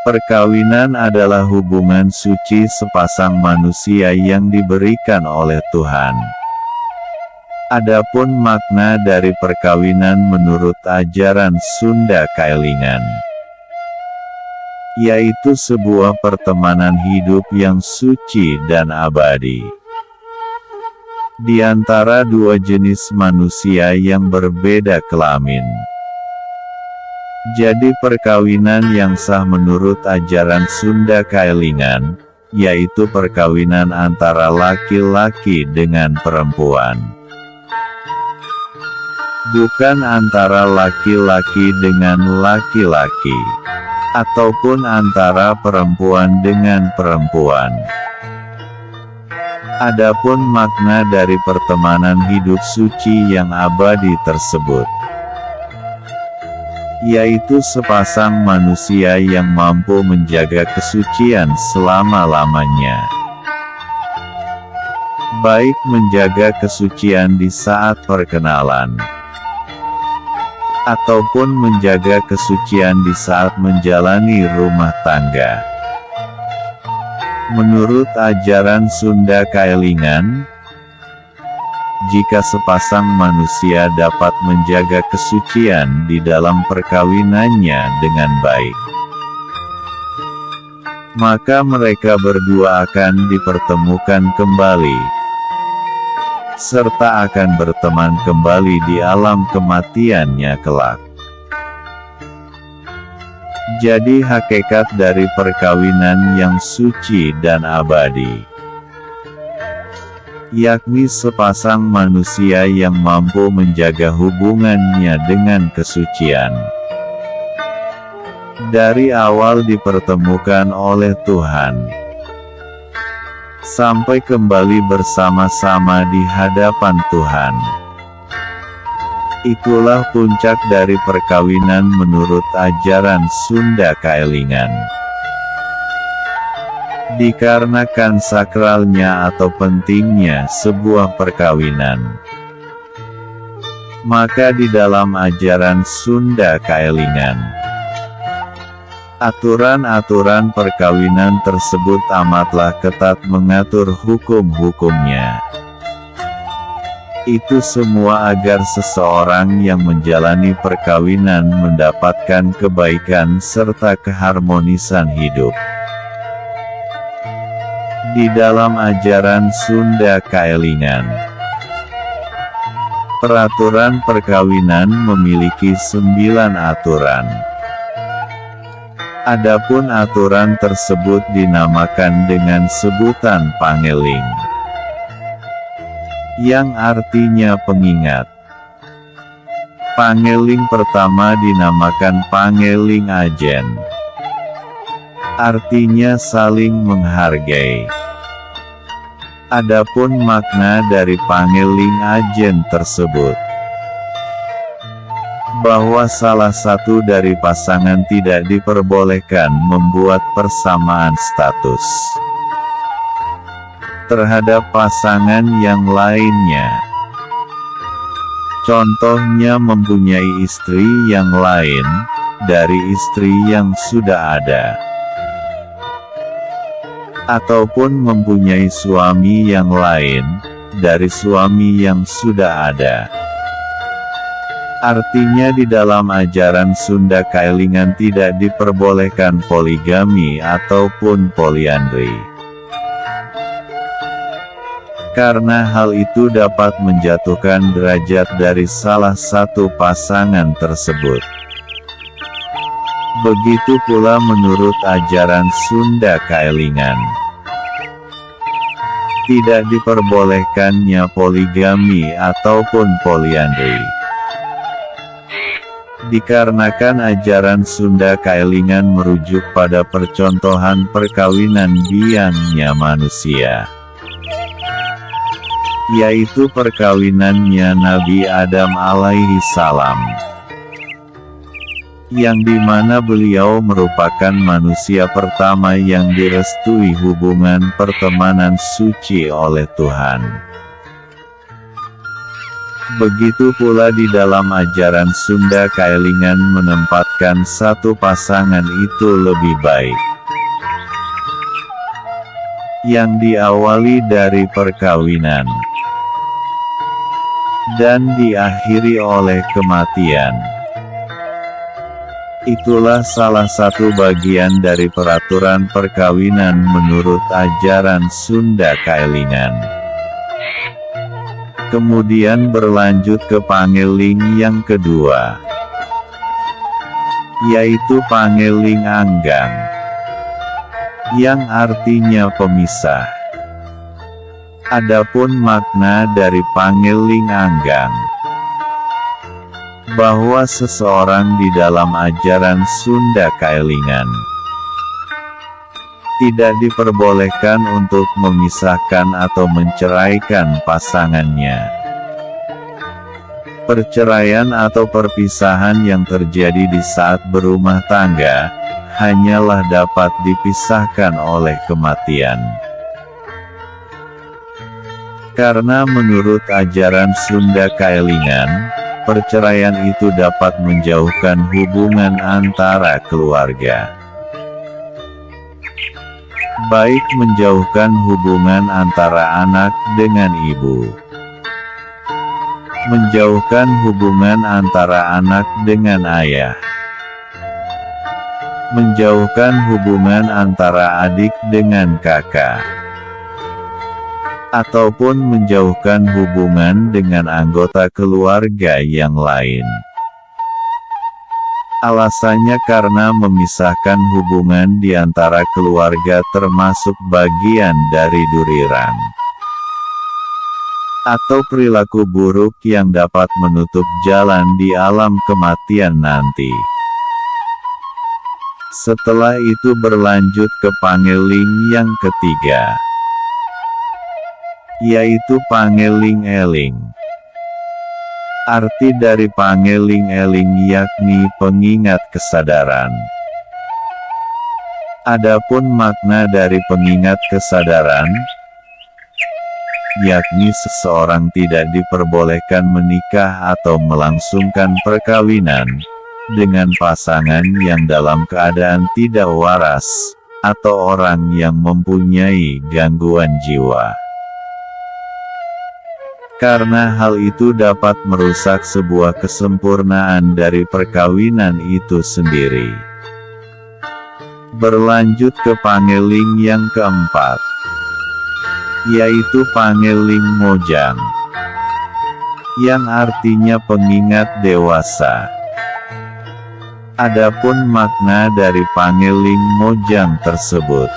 Perkawinan adalah hubungan suci sepasang manusia yang diberikan oleh Tuhan. Adapun makna dari perkawinan menurut ajaran Sunda Kaelingan, yaitu sebuah pertemanan hidup yang suci dan abadi di antara dua jenis manusia yang berbeda kelamin. Jadi perkawinan yang sah menurut ajaran Sunda Kaelingan, yaitu perkawinan antara laki-laki dengan perempuan. Bukan antara laki-laki dengan laki-laki, ataupun antara perempuan dengan perempuan. Adapun makna dari pertemanan hidup suci yang abadi tersebut, yaitu sepasang manusia yang mampu menjaga kesucian selama-lamanya. Baik menjaga kesucian di saat perkenalan, ataupun menjaga kesucian di saat menjalani rumah tangga. Menurut ajaran Sunda Kaelingan, jika sepasang manusia dapat menjaga kesucian di dalam perkawinannya dengan baik, maka mereka berdua akan dipertemukan kembali, serta akan berteman kembali di alam kematiannya kelak. Jadi hakikat dari perkawinan yang suci dan abadi, yakni sepasang manusia yang mampu menjaga hubungannya dengan kesucian. Dari awal dipertemukan oleh Tuhan, sampai kembali bersama-sama di hadapan Tuhan. Itulah puncak dari perkawinan menurut ajaran Sunda Kaelingan. Dikarenakan sakralnya atau pentingnya sebuah perkawinan, maka di dalam ajaran Sunda Kaelingan, aturan-aturan perkawinan tersebut amatlah ketat mengatur hukum-hukumnya. Itu semua agar seseorang yang menjalani perkawinan mendapatkan kebaikan serta keharmonisan hidup. Di dalam ajaran Sunda Kaelingan, peraturan perkawinan memiliki 9 aturan. Adapun aturan tersebut dinamakan dengan sebutan pangeling, yang artinya pengingat. Pangeling pertama dinamakan pangeling ajen, artinya saling menghargai. Adapun makna dari pangeling ajen tersebut, bahwa salah satu dari pasangan tidak diperbolehkan membuat persamaan status terhadap pasangan yang lainnya. Contohnya mempunyai istri yang lain dari istri yang sudah ada, ataupun mempunyai suami yang lain dari suami yang sudah ada. Artinya di dalam ajaran Sunda Kaelingan tidak diperbolehkan poligami ataupun poliandri. Karena hal itu dapat menjatuhkan derajat dari salah satu pasangan tersebut. Begitu pula menurut ajaran Sunda Kaelingan, tidak diperbolehkannya poligami ataupun poliandri. Dikarenakan ajaran Sunda Kaelingan merujuk pada percontohan perkawinan biangnya manusia, yaitu perkawinannya Nabi Adam alaihi salam, yang dimana beliau merupakan manusia pertama yang direstui hubungan pertemanan suci oleh Tuhan. Begitu pula di dalam ajaran Sunda Kaelingan menempatkan mendapatkan satu pasangan itu lebih baik. Yang diawali dari perkawinan dan diakhiri oleh kematian. Itulah salah satu bagian dari peraturan perkawinan menurut ajaran Sunda Kaelingan. Kemudian berlanjut ke pangeling yang kedua, yaitu pangeling anggang, yang artinya pemisah. Adapun makna dari pangeling anggang, bahwa seseorang di dalam ajaran Sunda Kaelingan tidak diperbolehkan untuk memisahkan atau menceraikan pasangannya. Perceraian atau perpisahan yang terjadi di saat berumah tangga hanyalah dapat dipisahkan oleh kematian. Karena menurut ajaran Sunda Kaelingan, perceraian itu dapat menjauhkan hubungan antara keluarga. Baik menjauhkan hubungan antara anak dengan ibu, menjauhkan hubungan antara anak dengan ayah, menjauhkan hubungan antara adik dengan kakak, ataupun menjauhkan hubungan dengan anggota keluarga yang lain. Alasannya karena memisahkan hubungan di antara keluarga termasuk bagian dari durirang atau perilaku buruk yang dapat menutup jalan di alam kematian nanti. Setelah itu berlanjut ke pangeling yang ketiga, yaitu pangeling eling. Arti dari pangeling eling yakni pengingat kesadaran. Adapun makna dari pengingat kesadaran, yakni seseorang tidak diperbolehkan menikah atau melangsungkan perkawinan dengan pasangan yang dalam keadaan tidak waras, atau orang yang mempunyai gangguan jiwa. Karena hal itu dapat merusak sebuah kesempurnaan dari perkawinan itu sendiri. Berlanjut ke pangeling yang keempat, yaitu pangeling mojang, yang artinya pengingat dewasa. Adapun makna dari pangeling mojang tersebut,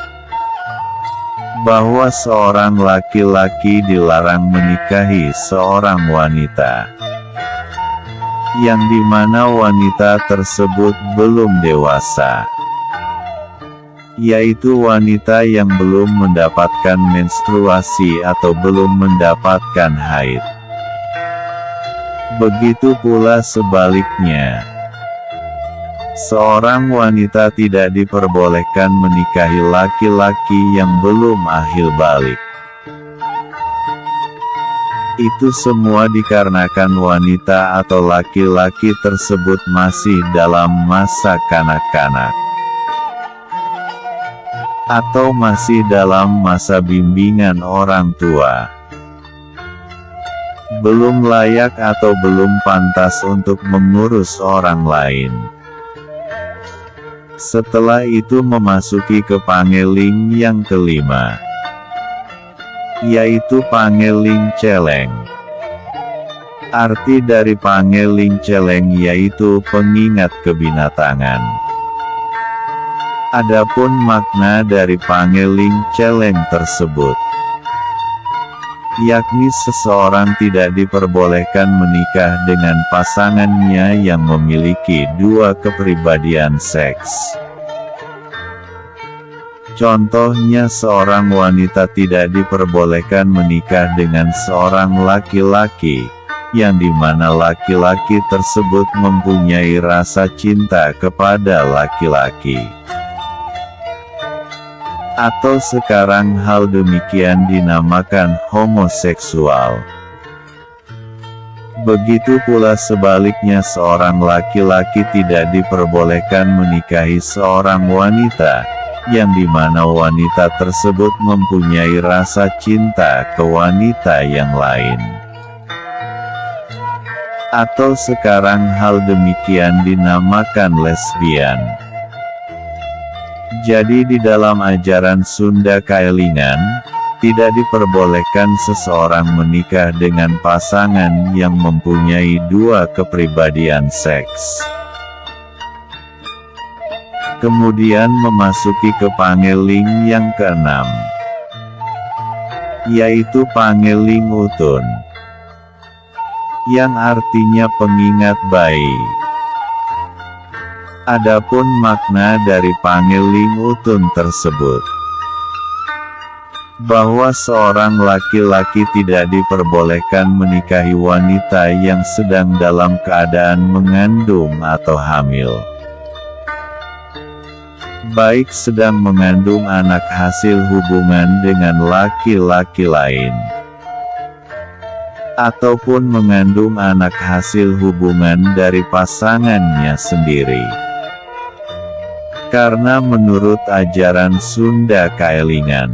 bahwa seorang laki-laki dilarang menikahi seorang wanita, yang dimana wanita tersebut belum dewasa, yaitu wanita yang belum mendapatkan menstruasi atau belum mendapatkan haid. Begitu pula sebaliknya, seorang wanita tidak diperbolehkan menikahi laki-laki yang belum ahil balik. Itu semua dikarenakan wanita atau laki-laki tersebut masih dalam masa kanak-kanak, atau masih dalam masa bimbingan orang tua, belum layak atau belum pantas untuk mengurus orang lain. Setelah itu memasuki ke pangeling yang kelima, yaitu pangeling celeng. Arti dari pangeling celeng yaitu pengingat kebinatangan. Adapun makna dari pangeling celeng tersebut, yakni seseorang tidak diperbolehkan menikah dengan pasangannya yang memiliki dua kepribadian seks. Contohnya seorang wanita tidak diperbolehkan menikah dengan seorang laki-laki, yang dimana laki-laki tersebut mempunyai rasa cinta kepada laki-laki. Atau sekarang hal demikian dinamakan homoseksual. Begitu pula sebaliknya seorang laki-laki tidak diperbolehkan menikahi seorang wanita, yang dimana wanita tersebut mempunyai rasa cinta ke wanita yang lain. Atau sekarang hal demikian dinamakan lesbian. Jadi di dalam ajaran Sunda Kaelingan, tidak diperbolehkan seseorang menikah dengan pasangan yang mempunyai dua kepribadian seks. Kemudian memasuki ke pangeling yang keenam, yaitu pangeling utun, yang artinya pengingat bayi. Adapun makna dari pangeling utun tersebut, bahwa seorang laki-laki tidak diperbolehkan menikahi wanita yang sedang dalam keadaan mengandung atau hamil, baik sedang mengandung anak hasil hubungan dengan laki-laki lain, ataupun mengandung anak hasil hubungan dari pasangannya sendiri. Karena menurut ajaran Sunda Kaelingan,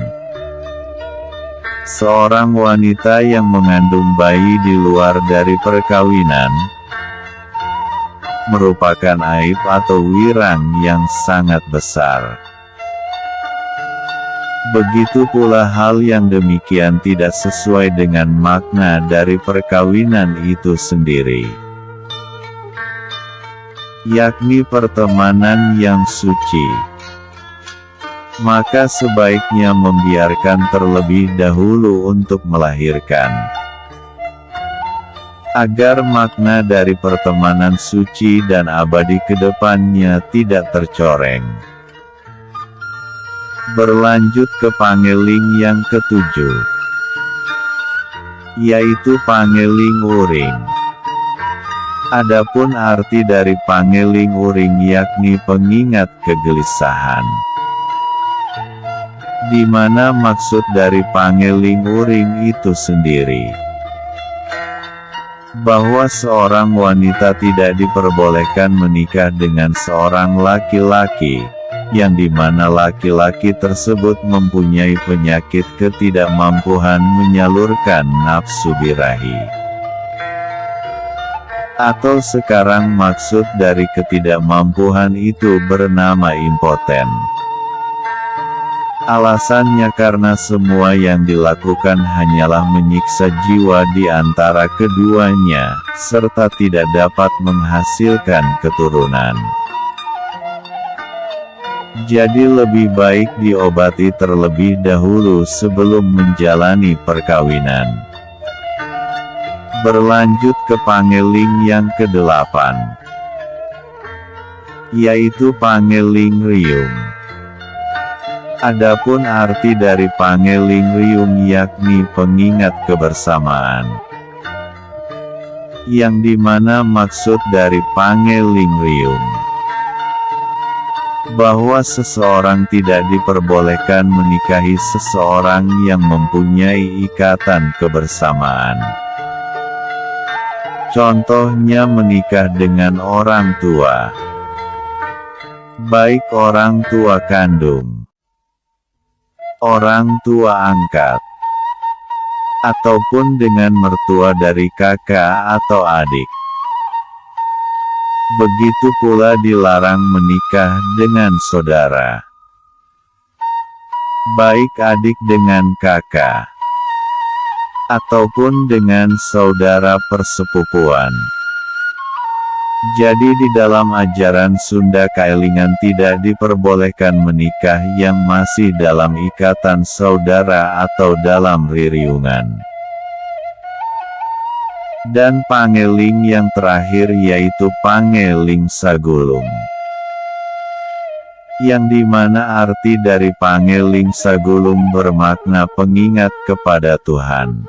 seorang wanita yang mengandung bayi di luar dari perkawinan merupakan aib atau wirang yang sangat besar. Begitu pula hal yang demikian tidak sesuai dengan makna dari perkawinan itu sendiri, yakni pertemanan yang suci. Maka sebaiknya membiarkan terlebih dahulu untuk melahirkan, agar makna dari pertemanan suci dan abadi ke depannya tidak tercoreng. Berlanjut ke pangeling yang ketujuh, yaitu pangeling uring. Adapun arti dari pangeling uring yakni pengingat kegelisahan, di mana maksud dari pangeling uring itu sendiri, bahwa seorang wanita tidak diperbolehkan menikah dengan seorang laki-laki, yang dimana laki-laki tersebut mempunyai penyakit ketidakmampuan menyalurkan nafsu birahi. Atau sekarang maksud dari ketidakmampuan itu bernama impoten. Alasannya karena semua yang dilakukan hanyalah menyiksa jiwa di antara keduanya, serta tidak dapat menghasilkan keturunan. Jadi lebih baik diobati terlebih dahulu sebelum menjalani perkawinan. Berlanjut ke pangeling yang kedelapan, yaitu pangeling riung. Adapun arti dari pangeling riung yakni pengingat kebersamaan, yang dimana maksud dari pangeling riung, bahwa seseorang tidak diperbolehkan menikahi seseorang yang mempunyai ikatan kebersamaan. Contohnya menikah dengan orang tua, baik orang tua kandung, orang tua angkat, ataupun dengan mertua dari kakak atau adik. Begitu pula dilarang menikah dengan saudara, baik adik dengan kakak, ataupun dengan saudara persepupuan. Jadi di dalam ajaran Sunda Kaelingan tidak diperbolehkan menikah yang masih dalam ikatan saudara atau dalam ririungan. Dan pangeling yang terakhir yaitu pangeling sagulung, yang dimana arti dari pangeling sagulung bermakna pengingat kepada Tuhan.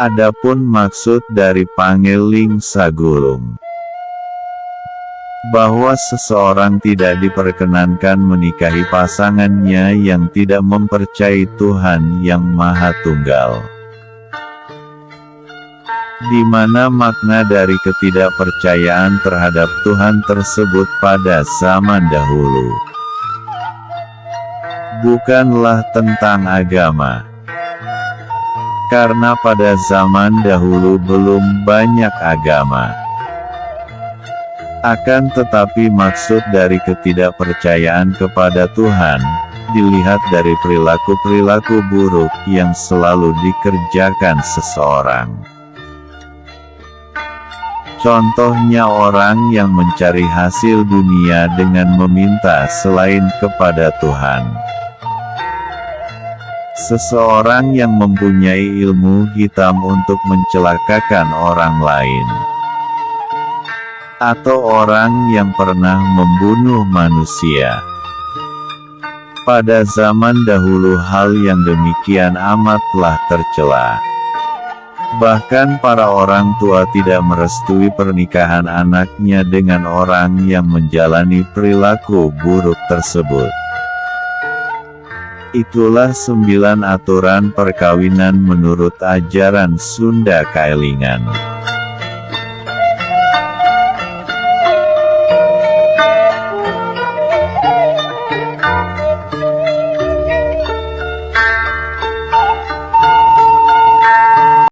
Adapun maksud dari pangeling sagulung, bahwa seseorang tidak diperkenankan menikahi pasangannya yang tidak mempercayai Tuhan yang Maha Tunggal. di mana makna dari ketidakpercayaan terhadap Tuhan tersebut pada zaman dahulu bukanlah tentang agama. Karena pada zaman dahulu belum banyak agama. Akan tetapi maksud dari ketidakpercayaan kepada Tuhan, dilihat dari perilaku-perilaku buruk yang selalu dikerjakan seseorang. Contohnya orang yang mencari hasil dunia dengan meminta selain kepada Tuhan. Seseorang yang mempunyai ilmu hitam untuk mencelakakan orang lain. Atau orang yang pernah membunuh manusia. Pada zaman dahulu hal yang demikian amatlah tercela. Bahkan para orang tua tidak merestui pernikahan anaknya dengan orang yang menjalani perilaku buruk tersebut. Itulah 9 aturan perkawinan menurut ajaran Sunda Kaelingan.